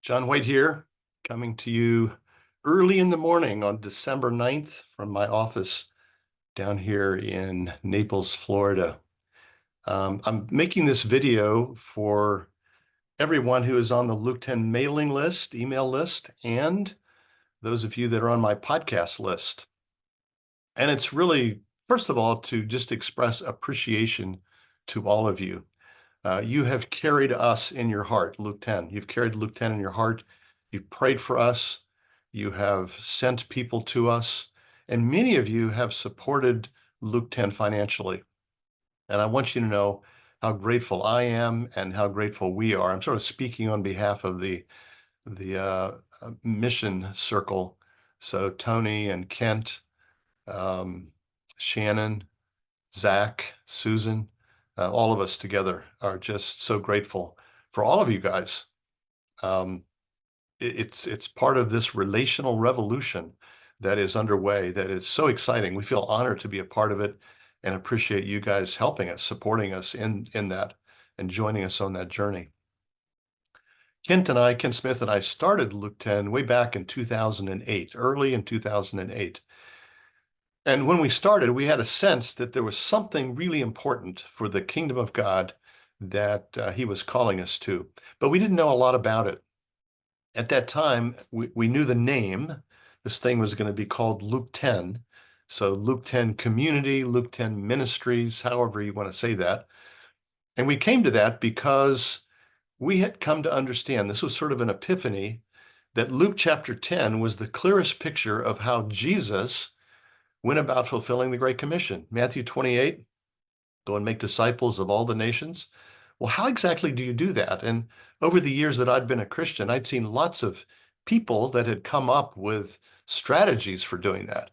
John White here, coming to you early in the morning on December 9th from my office down here in Naples, Florida. I'm making this video for everyone who is on the Luke 10 mailing list, email list, and those of you that are on my podcast list. And it's really, first of all, to just express appreciation to all of you. You have carried us in your heart, Luke 10. You've carried Luke 10 in your heart. You've prayed for us. You have sent people to us. And many of you have supported Luke 10 financially. And I want you to know how grateful I am and how grateful we are. I'm sort of speaking on behalf of the mission circle. So Tony and Kent, Shannon, Zach, Susan, all of us together are just so grateful for all of you guys. It's part of this relational revolution that is underway that is so exciting. We feel honored to be a part of it and appreciate you guys helping us, supporting us in that and joining us on that journey. Kent Smith and I started Luke 10 way back in 2008, early in 2008. And when we started, we had a sense that there was something really important for the kingdom of God that he was calling us to, but we didn't know a lot about it. At that time, we knew the name. This thing was going to be called Luke 10. So Luke 10 Community, Luke 10 Ministries, however you want to say that. And we came to that because we had come to understand, this was sort of an epiphany, that Luke chapter 10 was the clearest picture of how Jesus went about fulfilling the Great Commission. Matthew 28, go and make disciples of all the nations. Well, how exactly do you do that? And over the years that I'd been a Christian, I'd seen lots of people that had come up with strategies for doing that.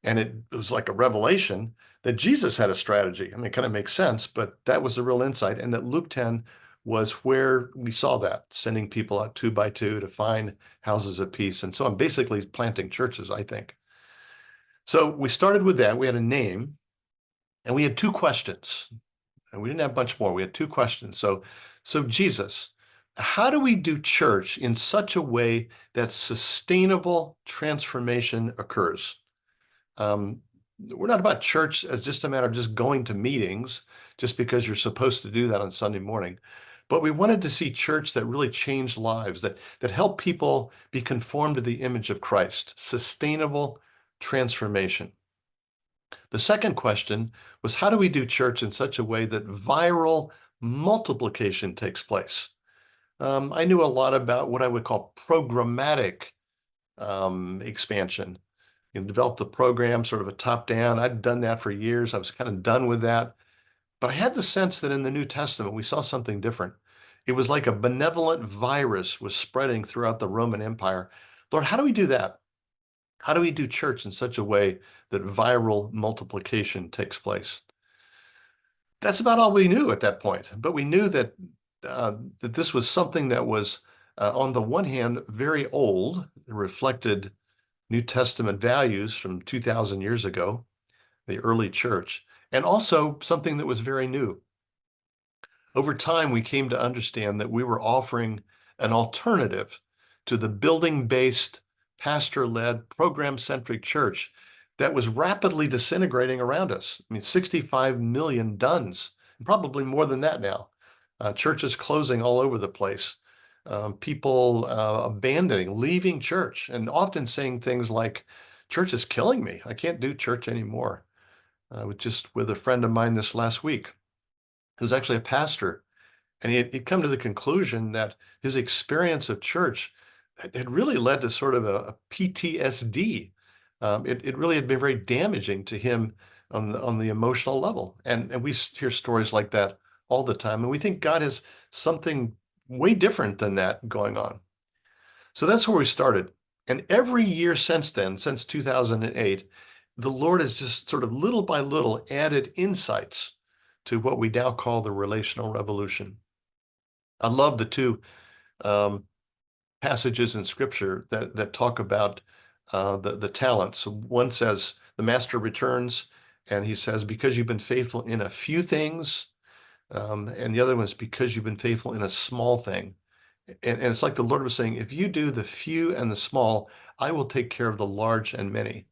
And it was like a revelation that Jesus had a strategy. I mean, it kind of makes sense, but that was a real insight. And that Luke 10 was where we saw that, sending people out 2 by 2 to find houses of peace. And so I'm basically planting churches, I think. So we started with that. We had a name and we had 2 questions. And we didn't have much more. We had 2 questions. So Jesus, how do we do church in such a way that sustainable transformation occurs? We're not about church as just a matter of just going to meetings just because you're supposed to do that on Sunday morning. But we wanted to see church that really changed lives, that help people be conformed to the image of Christ, sustainable transformation. The second question was, how do we do church in such a way that viral multiplication takes place? I knew a lot about what I would call programmatic expansion. You know, develop the program sort of a top down. I'd done that for years. I was kind of done with that. But I had the sense that in the New Testament, we saw something different. It was like a benevolent virus was spreading throughout the Roman Empire. Lord, how do we do that? How do we do church in such a way that viral multiplication takes place? That's about all we knew at that point. But we knew that that this was something that was, on the one hand, very old, reflected New Testament values from 2,000 years ago, the early church, and also something that was very new. Over time, we came to understand that we were offering an alternative to the building-based, pastor-led, program-centric church that was rapidly disintegrating around us. I mean, 65 million dones, probably more than that now. Churches closing all over the place. People abandoning, leaving church, and often saying things like, church is killing me. I can't do church anymore. I was just with a friend of mine this last week who's actually a pastor, and he'd come to the conclusion that his experience of church had really led to sort of a PTSD. It really had been very damaging to him on the emotional level. And we hear stories like that all the time. And we think God has something way different than that going on. So that's where we started. And every year since then, since 2008, the Lord has just sort of little by little added insights to what we now call the relational revolution. I love the 2 passages in Scripture that talk about the talents. One says, the master returns, and he says, because you've been faithful in a few things, and the other one is because you've been faithful in a small thing, And it's like the Lord was saying, if you do the few and the small, I will take care of the large and many.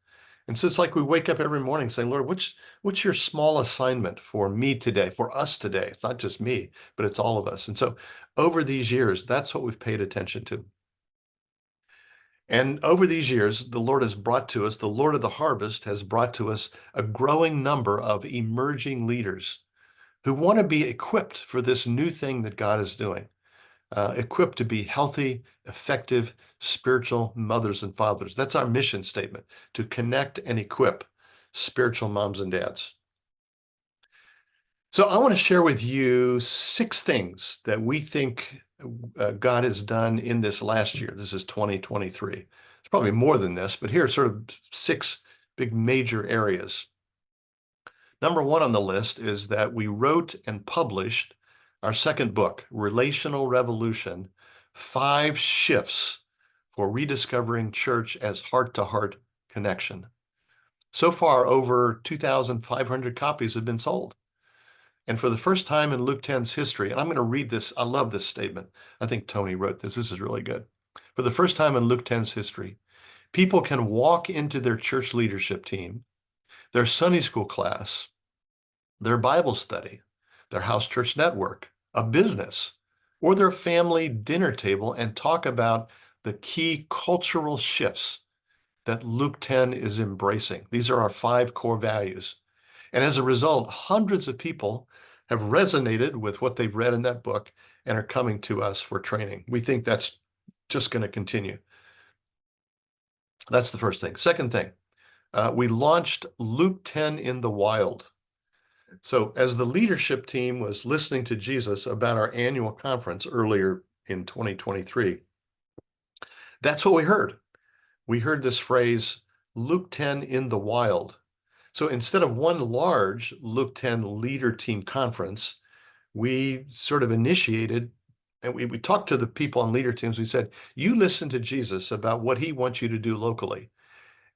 And so it's like we wake up every morning saying, Lord, what's your small assignment for me today, for us today? It's not just me, but it's all of us. And so over these years, that's what we've paid attention to. And over these years, the Lord has brought to us, the Lord of the harvest has brought to us a growing number of emerging leaders who want to be equipped for this new thing that God is doing, equipped to be healthy, effective, spiritual mothers and fathers. That's our mission statement, to connect and equip spiritual moms and dads. So I want to share with you 6 things that we think God has done in this last year. This is 2023. It's probably more than this, but here are sort of 6 big major areas. Number 1 on the list is that we wrote and published our second book, Relational Revolution: 5 Shifts for Rediscovering Church as Heart-to-Heart Connection. So far, over 2,500 copies have been sold. And for the first time in Luke 10's history, and I'm going to read this, I love this statement. I think Tony wrote this. This is really good. For the first time in Luke 10's history, people can walk into their church leadership team, their Sunday school class, their Bible study, their house church network, a business, or their family dinner table and talk about the key cultural shifts that Luke 10 is embracing. These are our 5 core values. And as a result, hundreds of people have resonated with what they've read in that book and are coming to us for training. We think that's just going to continue. That's the first thing. Second thing, we launched Luke 10 in the wild. So as the leadership team was listening to Jesus about our annual conference earlier in 2023, that's what we heard. We heard this phrase, Luke 10 in the wild. So instead of one large Luke 10 leader team conference, we sort of initiated, and we talked to the people on leader teams. We said, you listen to Jesus about what he wants you to do locally.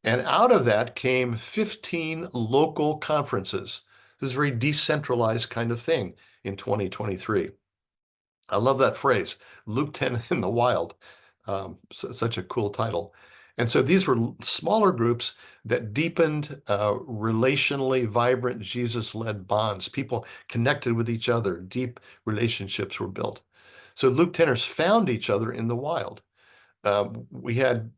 And out of that came 15 local conferences. This is a very decentralized kind of thing in 2023. I love that phrase, Luke 10 in the wild. Such a cool title. And so these were smaller groups that deepened relationally vibrant Jesus-led bonds. People connected with each other. Deep relationships were built. So Luke 10ers found each other in the wild. We had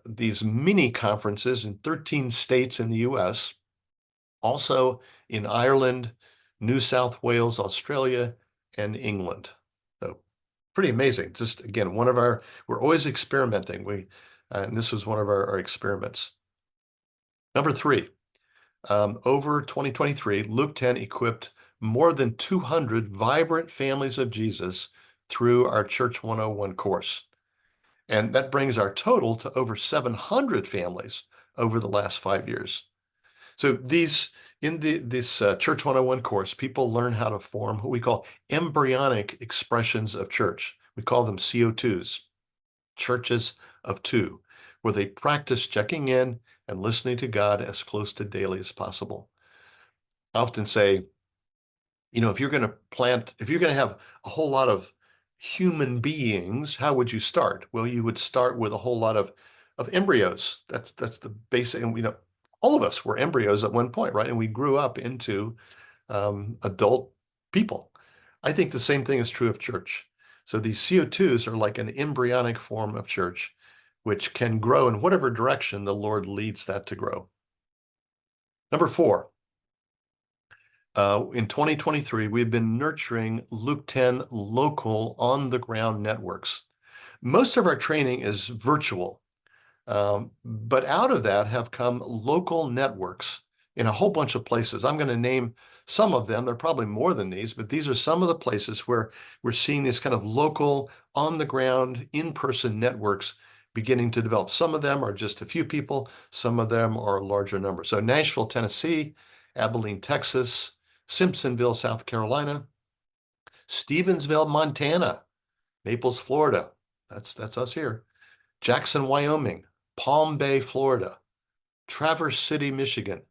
these mini conferences in 13 states in the US, also in Ireland, New South Wales, Australia, and England. So pretty amazing. Just again, we're always experimenting. And this was one of our experiments. Number 3, over 2023, Luke 10 equipped more than 200 vibrant families of Jesus through our Church 101 course. And that brings our total to over 700 families over the last 5 years. So this Church 101 course, people learn how to form what we call embryonic expressions of church. We call them CO2s, churches of two, where they practice checking in and listening to God as close to daily as possible. I often say, if you're going to have a whole lot of human beings, how would you start? Well, you would start with a whole lot of embryos. That's the basic, and all of us were embryos at one point, right? And we grew up into adult people. I think the same thing is true of church. So these CO2s are like an embryonic form of church, which can grow in whatever direction the Lord leads that to grow. Number 4, in 2023, we've been nurturing Luke 10 local on-the-ground networks. Most of our training is virtual, but out of that have come local networks in a whole bunch of places. I'm going to name some of them. There are probably more than these, but these are some of the places where we're seeing these kind of local, on-the-ground, in-person networks beginning to develop. Some of them are just a few people. Some of them are a larger number. So Nashville, Tennessee, Abilene, Texas, Simpsonville, South Carolina, Stevensville, Montana, Naples, Florida. That's us here. Jackson, Wyoming, Palm Bay, Florida, Traverse City, Michigan,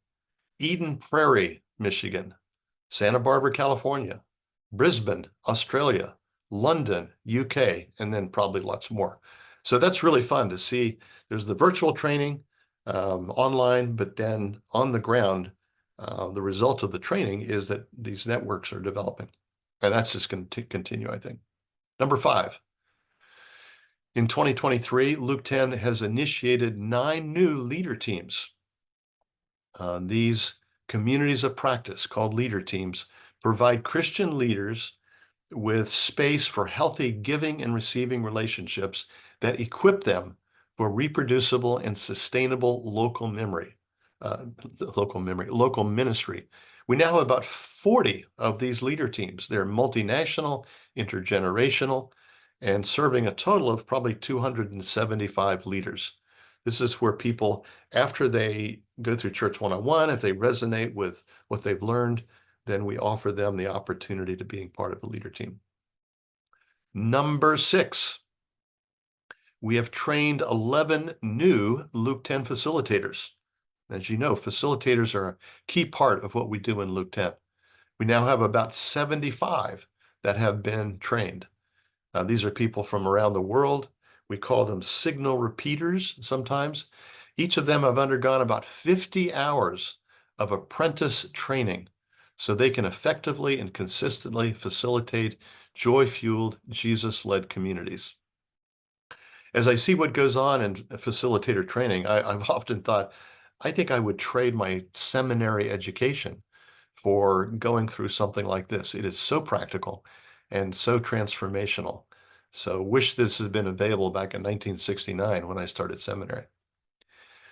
Eden Prairie, Michigan, Santa Barbara, California, Brisbane, Australia, London, UK, and then probably lots more. So that's really fun to see. There's the virtual training online, but then on the ground, the result of the training is that these networks are developing. And that's just going to continue, I think. Number 5, in 2023, Luke 10 has initiated 9 new leader teams. These communities of practice called leader teams provide Christian leaders with space for healthy giving and receiving relationships that equip them for reproducible and sustainable local ministry. We now have about 40 of these leader teams. They're multinational, intergenerational, and serving a total of probably 275 leaders. This is where people, after they go through Church 101, if they resonate with what they've learned, then we offer them the opportunity to being part of a leader team. Number 6, we have trained 11 new Luke 10 facilitators. As you know, facilitators are a key part of what we do in Luke 10. We now have about 75 that have been trained. These are people from around the world. We call them signal repeaters sometimes. Each of them have undergone about 50 hours of apprentice training so they can effectively and consistently facilitate joy-fueled, Jesus-led communities. As I see what goes on in facilitator training, I've often thought, I think I would trade my seminary education for going through something like this. It is so practical and so transformational. So wish this had been available back in 1969 when I started seminary.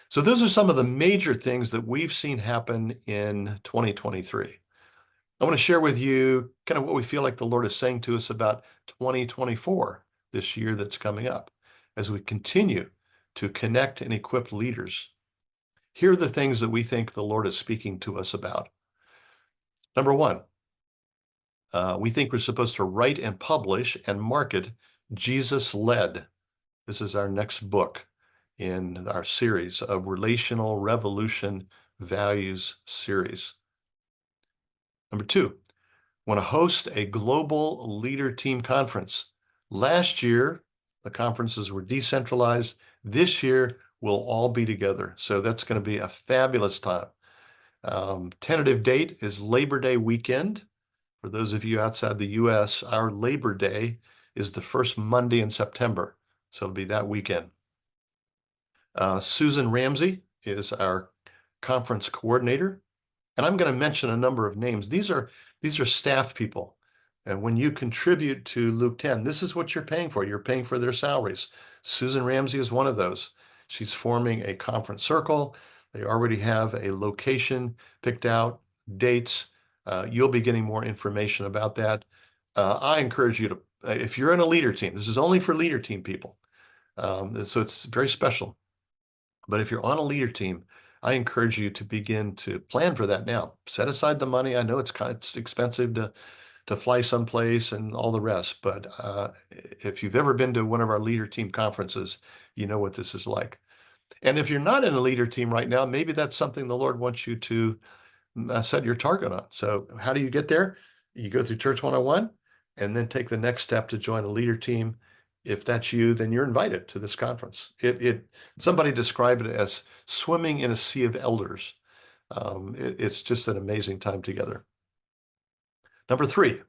So those are some of the major things that we've seen happen in 2023. I want to share with you kind of what we feel like the Lord is saying to us about 2024, this year that's coming up, as we continue to connect and equip leaders. Here are the things that we think the Lord is speaking to us about. Number 1, we think we're supposed to write and publish and market Jesus-led. This is our next book in our series of Relational Revolution Values series. Number 2, want to host a global leader team conference. Last year, the conferences were decentralized. This year, we'll all be together. So that's going to be a fabulous time. Tentative date is Labor Day weekend. For those of you outside the US, our Labor Day is the first Monday in September. So it'll be that weekend. Susan Ramsey is our conference coordinator. And I'm going to mention a number of names. These are staff people. And when you contribute to Luke 10, this is what you're paying for. You're paying for their salaries. Susan Ramsey is one of those. She's forming a conference circle. They already have a location picked out, dates. You'll be getting more information about that. I encourage you to, if you're in a leader team, this is only for leader team people. So it's very special. But if you're on a leader team, I encourage you to begin to plan for that now. Set aside the money. I know it's expensive to fly someplace and all the rest, but if you've ever been to one of our leader team conferences, you know what this is like. And if you're not in a leader team right now, maybe that's something the Lord wants you to set your target on. So how do you get there? You go through Church 101 and then take the next step to join a leader team. If that's you, then you're invited to this conference. Somebody described it as swimming in a sea of elders. It's just an amazing time together. Number 3,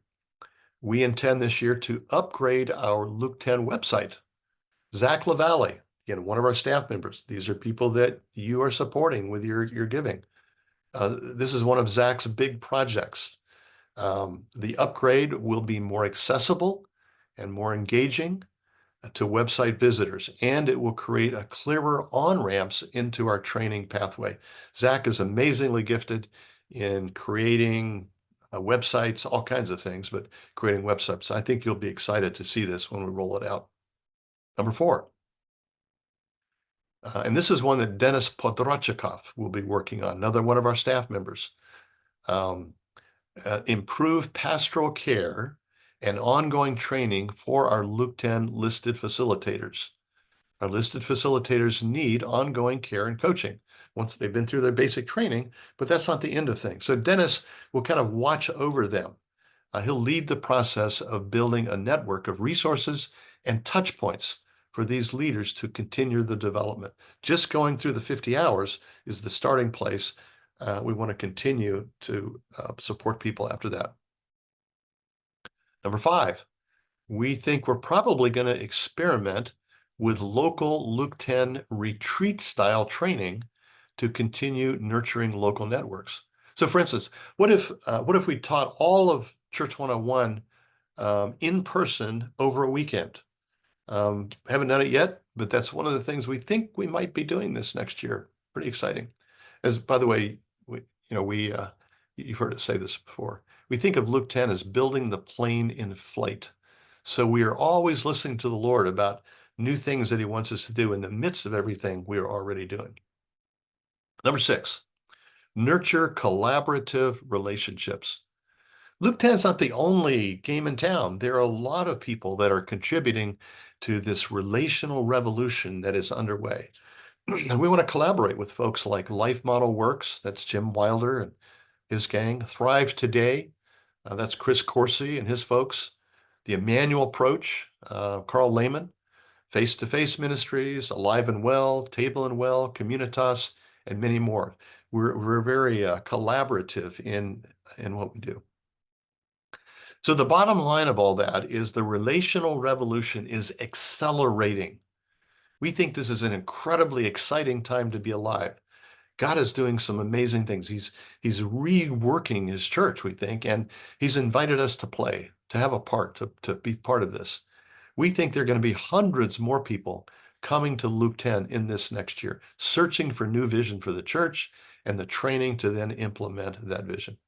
we intend this year to upgrade our Luke 10 website. Zach LaValle, again, one of our staff members. These are people that you are supporting with your giving. This is one of Zach's big projects. The upgrade will be more accessible and more engaging to website visitors, and it will create a clearer on-ramps into our training pathway. Zach is amazingly gifted in creating websites, all kinds of things, but creating websites. I think you'll be excited to see this when we roll it out. Number 4, and this is one that Dennis Podrochikov will be working on, another one of our staff members. Improve pastoral care and ongoing training for our Luke 10 listed facilitators. Our listed facilitators need ongoing care and coaching once they've been through their basic training, but that's not the end of things. So Dennis will kind of watch over them He'll lead the process of building a network of resources and touch points for these leaders to continue the development. Just going through the 50 hours is the starting place. We want to continue to support people after that. Number 5, we think we're probably going to experiment with local Luke 10 retreat style training to continue nurturing local networks. So for instance, what if we taught all of Church 101 in person over a weekend? Haven't done it yet, but that's one of the things we think we might be doing this next year. Pretty exciting. As by the way, you've heard us say this before. We think of Luke 10 as building the plane in flight. So we are always listening to the Lord about new things that he wants us to do in the midst of everything we are already doing. Number 6, nurture collaborative relationships. Luke 10 is not the only game in town. There are a lot of people that are contributing to this relational revolution that is underway. And we want to collaborate with folks like Life Model Works, that's Jim Wilder and his gang, Thrive Today, that's Chris Corsi and his folks, the Emmanuel Approach, Carl Lehman, Face-to-Face Ministries, Alive and Well, Table and Well, Communitas, and many more. We're very collaborative in what we do. So the bottom line of all that is the relational revolution is accelerating. We think this is an incredibly exciting time to be alive. God is doing some amazing things. He's reworking his church, we think, and he's invited us to play, to have a part, to be part of this. We think there are going to be hundreds more people coming to Luke 10 in this next year, searching for new vision for the church and the training to then implement that vision.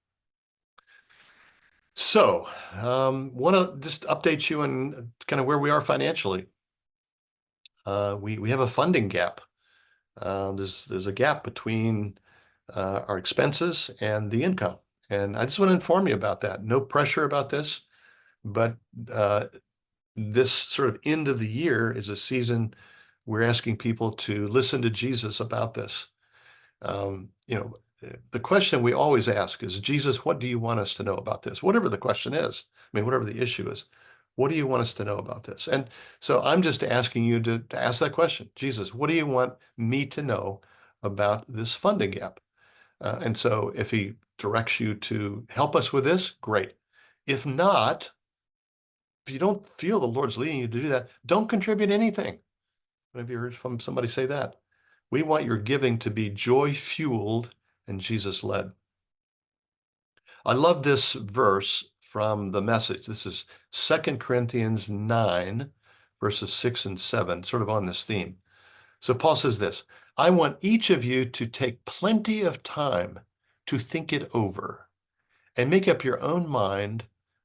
So, want to just update you on kind of where we are financially. We have a funding gap. There's a gap between our expenses and the income, and I just want to inform you about that. No pressure about this, but this sort of end of the year is a season we're asking people to listen to Jesus about this. The question we always ask is, Jesus, what do you want us to know about this? Whatever the question is, whatever the issue is, what do you want us to know about this? And so I'm just asking you to ask that question. Jesus, what do you want me to know about this funding gap? And so if he directs you to help us with this, great. If not, if you don't feel the Lord's leading you to do that, don't contribute anything. Have you heard from somebody say that? We want your giving to be joy-fueled and Jesus-led. I love this verse from the Message. This is 2 Corinthians 9, verses 6 and 7, sort of on this theme. So Paul says this, I want each of you to take plenty of time to think it over and make up your own mind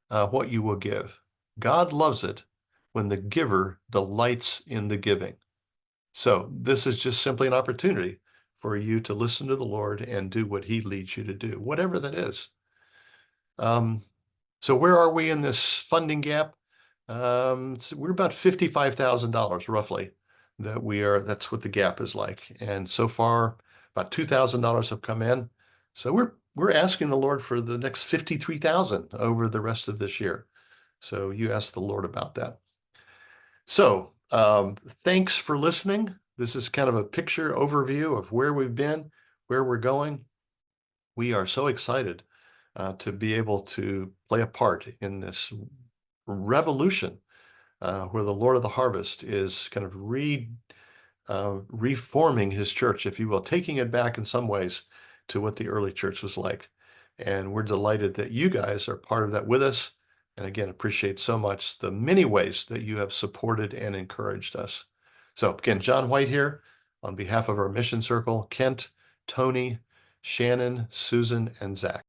what you will give. God loves it when the giver delights in the giving. So this is just simply an opportunity for you to listen to the Lord and do what he leads you to do, whatever that is. So where are we in this funding gap? So we're about $55,000 roughly that's what the gap is like. And so far, about $2,000 have come in. So we're asking the Lord for the next 53,000 over the rest of this year. So you ask the Lord about that. So thanks for listening. This is kind of a picture overview of where we've been, where we're going. We are so excited to be able to play a part in this revolution where the Lord of the harvest is kind of reforming his church, if you will, taking it back in some ways to what the early church was like. And we're delighted that you guys are part of that with us. And again, appreciate so much the many ways that you have supported and encouraged us. So again, John White here on behalf of our mission circle, Kent, Tony, Shannon, Susan, and Zach.